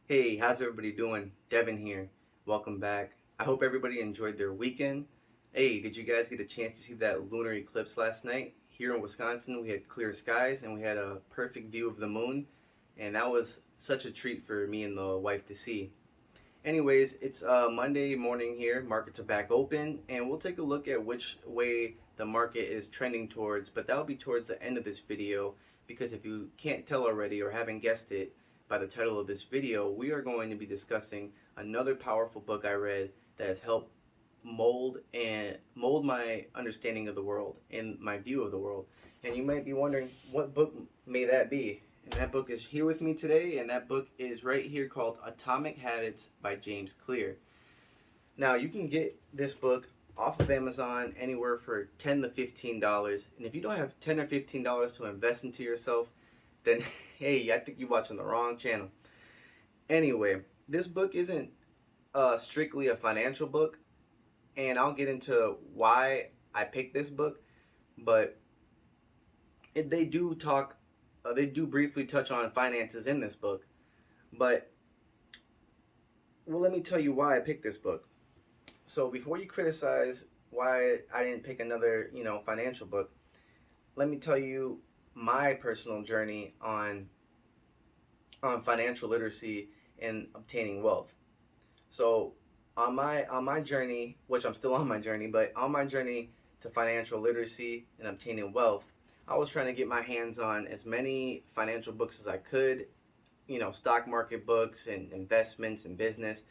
Hey, how's everybody doing? Devin here. Welcome back. I hope everybody enjoyed their weekend. Hey, did you guys get a chance to see that lunar eclipse last night? Here in Wisconsin, we had clear skies and we had a perfect view of the moon, and that was such a treat for me and the wife to see. Anyways, it's Monday morning here. Markets are back open, and we'll take a look at which way the market is trending towards. But that'll be towards the end of this video, because if you can't tell already or haven't guessed it by the title of this video, we are going to be discussing another powerful book I read that has helped mold my understanding of the world and my view of the world. And you might be wondering, what book may that be? And that book is here with me today, and that book is right here, called Atomic Habits by James Clear. Now, you can get this book off of Amazon anywhere for $10 to $15. And if you don't have $10 or $15 to invest into yourself, then hey, I think you're watching the wrong channel. Anyway, this book isn't strictly a financial book, and I'll get into why I picked this book, but they do talk, they do briefly touch on finances in this book. But well, let me tell you why I picked this book. So before you criticize why I didn't pick another, financial book, let me tell you my personal journey on financial literacy and obtaining wealth. So on my journey, which I'm still on my journey, but on my journey to financial literacy and obtaining wealth, I was trying to get my hands on as many financial books as I could, stock market books and investments and business,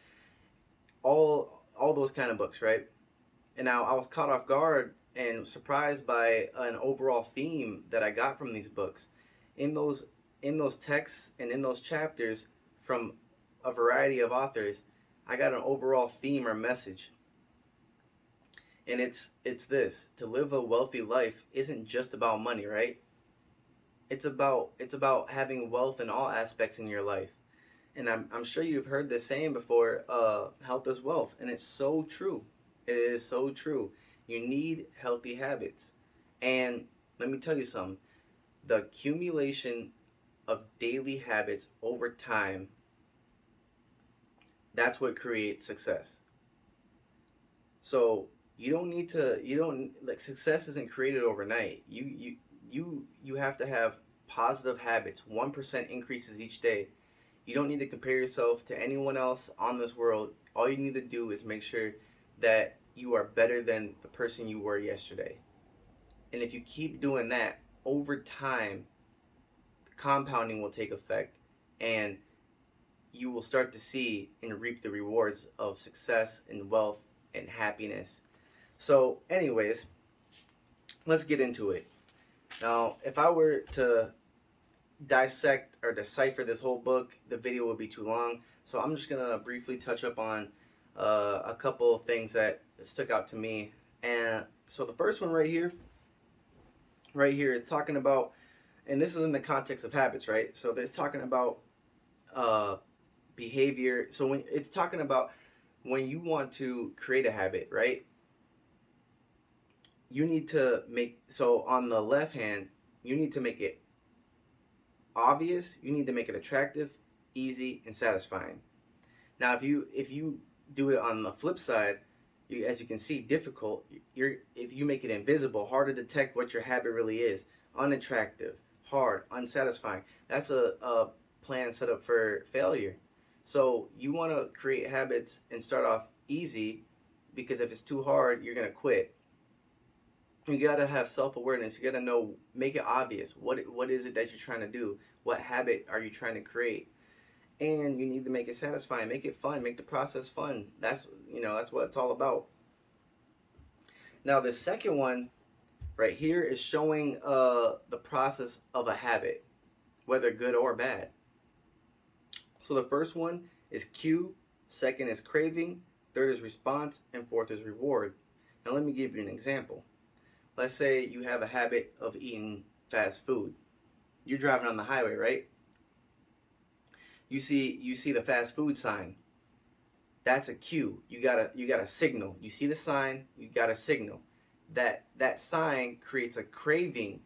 all those kind of books, right? And now I was caught off guard and surprised by an overall theme that I got from these books. In those texts and in those chapters from a variety of authors, I got an overall theme or message. And it's this: to live a wealthy life isn't just about money, right? It's about having wealth in all aspects in your life. And I'm sure you've heard this saying before, health is wealth, and it's so true. It is so true. You need healthy habits. And let me tell you something: the accumulation of daily habits over time, that's what creates success. So you don't, like, success isn't created overnight. You have to have positive habits, 1% increases each day. You don't need to compare yourself to anyone else on this world. All you need to do is make sure that you are better than the person you were yesterday. And if you keep doing that over time, compounding will take effect, and you will start to see and reap the rewards of success and wealth and happiness. So, anyways, let's get into it. Now, if I were to dissect or decipher this whole book, the video would be too long. So I'm just gonna briefly touch up on a couple of things that stuck out to me. And so the first one right here, it's talking about, and this is in the context of habits, right? So it's talking about uh, behavior. So when it's talking about when you want to create a habit, right? You need to make, so on the left hand, you need to make it obvious, you need to make it attractive, easy, and satisfying. Now, if you do it on the flip side, as you can see, difficult. If you make it invisible, hard to detect what your habit really is, unattractive, hard, unsatisfying. That's a plan set up for failure. So you want to create habits and start off easy, because if it's too hard, you're gonna quit. You gotta have self-awareness. You gotta know, make it obvious. What is it that you're trying to do? What habit are you trying to create? And you need to make it satisfying, make it fun, make the process fun. That's what it's all about. Now the second one right here is showing the process of a habit, whether good or bad. So the first one is cue, second is craving, third is response, and fourth is reward. Now let me give you an example. Let's say you have a habit of eating fast food. You're driving on the highway, right? You see the fast food sign. That's a cue. You gotta signal. You see the sign, you gotta signal. That sign creates a craving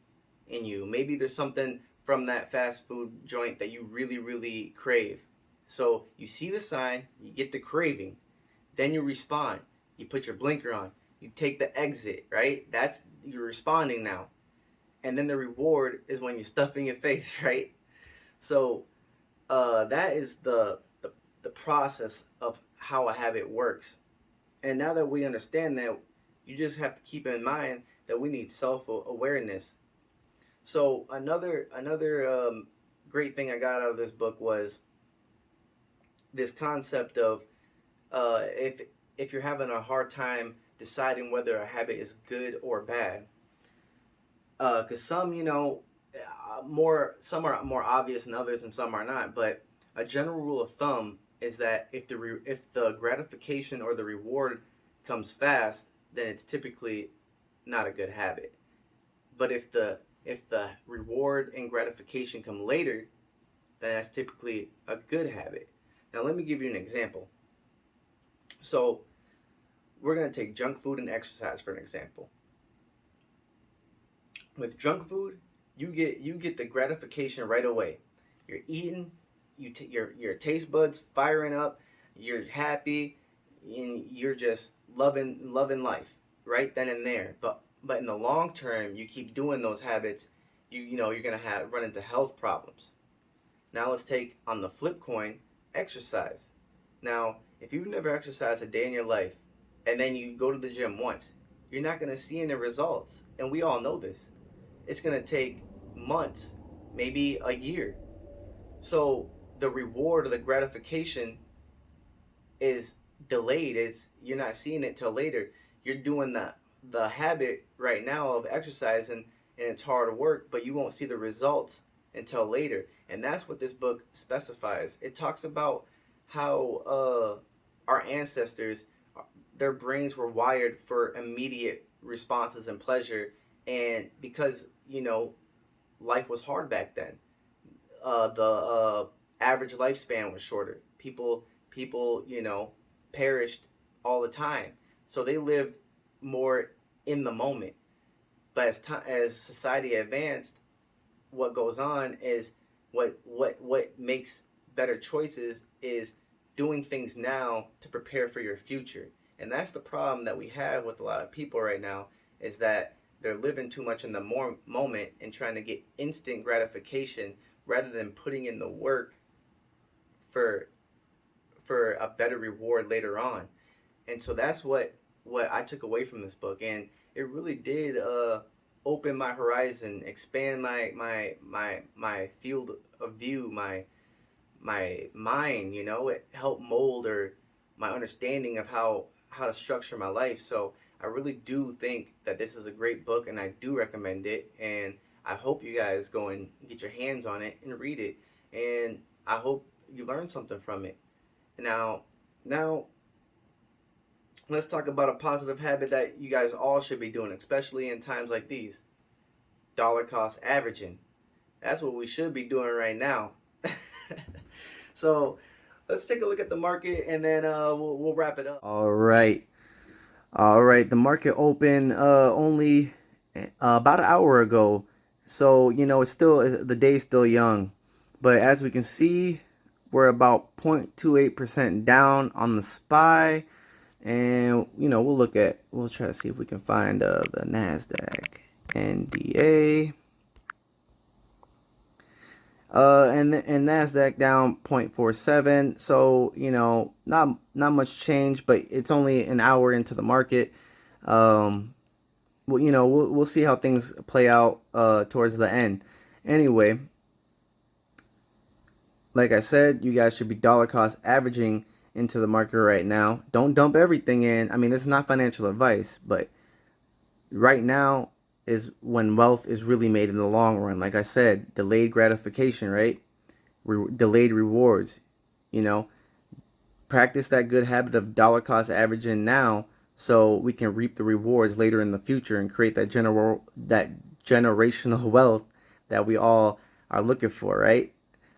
in you. Maybe there's something from that fast food joint that you really, really crave. So you see the sign, you get the craving, then you respond. You put your blinker on, you take the exit, right? That's, you're responding now. And then the reward is when you're stuffing your face, right? So that is the process of how a habit works. And now that we understand that, you just have to keep in mind that we need self awareness. So another great thing I got out of this book was this concept of if you're having a hard time deciding whether a habit is good or bad, because some, some are more obvious than others, and some are not. But a general rule of thumb is that if the gratification or the reward comes fast, then it's typically not a good habit. But if the reward and gratification come later, then that's typically a good habit. Now let me give you an example. So we're gonna take junk food and exercise for an example. With junk food, you get the gratification right away. You're eating, your taste buds firing up, you're happy, and you're just loving life right then and there. But in the long term, you keep doing those habits, you're gonna run into health problems. Now let's take on the flip coin, exercise. Now, if you've never exercised a day in your life, and then you go to the gym once, you're not gonna see any results, and we all know this. It's going to take months, maybe a year. So the reward or the gratification is delayed. You're not seeing it till later. You're doing the habit right now of exercising, and it's hard work, but you won't see the results until later. And that's what this book specifies. It talks about how our ancestors, their brains were wired for immediate responses and pleasure, and because life was hard back then, the average lifespan was shorter. People perished all the time, so they lived more in the moment. But as society advanced, what goes on is what makes better choices is doing things now to prepare for your future. And that's the problem that we have with a lot of people right now, is that they're living too much in the moment and trying to get instant gratification rather than putting in the work for a better reward later on. And so that's what I took away from this book, and it really did open my horizon, expand my field of view, my mind. It helped mold or my understanding of how to structure my life. So I really do think that this is a great book, and I do recommend it. And I hope you guys go and get your hands on it and read it. And I hope you learn something from it. Now, let's talk about a positive habit that you guys all should be doing, especially in times like these. Dollar cost averaging. That's what we should be doing right now. So let's take a look at the market, and then we'll wrap it up. All right. The market opened only about an hour ago. So, it's still, the day's still young. But as we can see, we're about 0.28% down on the SPY. And, we'll try to see if we can find the NASDAQ, NDA. And NASDAQ down 0.47. So, not much change, but it's only an hour into the market. Well, we'll see how things play out towards the end. Anyway, like I said, you guys should be dollar cost averaging into the market right now. Don't dump everything in. I mean, this is not financial advice, but right now is when wealth is really made in the long run. Like I said, delayed gratification, right? Delayed rewards. Practice that good habit of dollar cost averaging now, so we can reap the rewards later in the future and create that generational wealth that we all are looking for, right?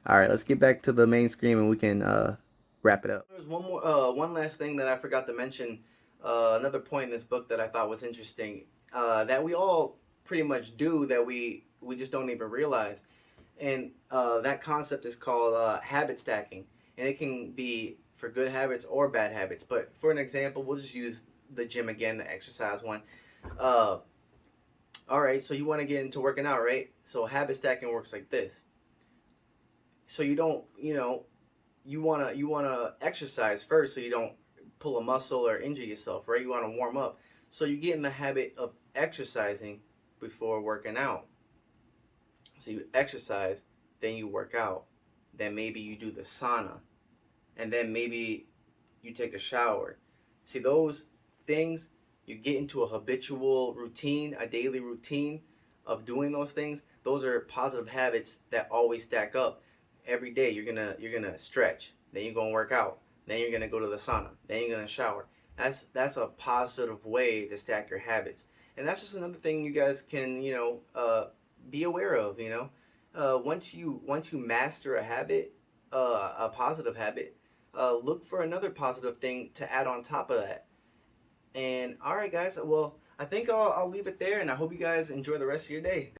All right, let's get back to the main screen, and we can wrap it up. There's one last thing that I forgot to mention. Another point in this book that I thought was interesting, that we all pretty much do, that we just don't even realize. And that concept is called habit stacking. and it can be for good habits or bad habits. But for an example, we'll just use the gym again, the exercise one. Uh, all right, so you want to get into working out, right? So habit stacking works like this. So you don't, you wanna exercise first, so you don't pull a muscle or injure yourself, right? You want to warm up, so you get in the habit of exercising before working out. So you exercise, then you work out, then maybe you do the sauna, and then maybe you take a shower. See those things, you get into a habitual routine, a daily routine of doing those things. Those are positive habits that always stack up. Every day you're gonna stretch, then you're gonna work out, then you're gonna go to the sauna, then you're gonna shower. That's a positive way to stack your habits, and that's just another thing you guys can be aware of. Once you master a habit, a positive habit, look for another positive thing to add on top of that. And all right, guys. Well, I think I'll leave it there, and I hope you guys enjoy the rest of your day.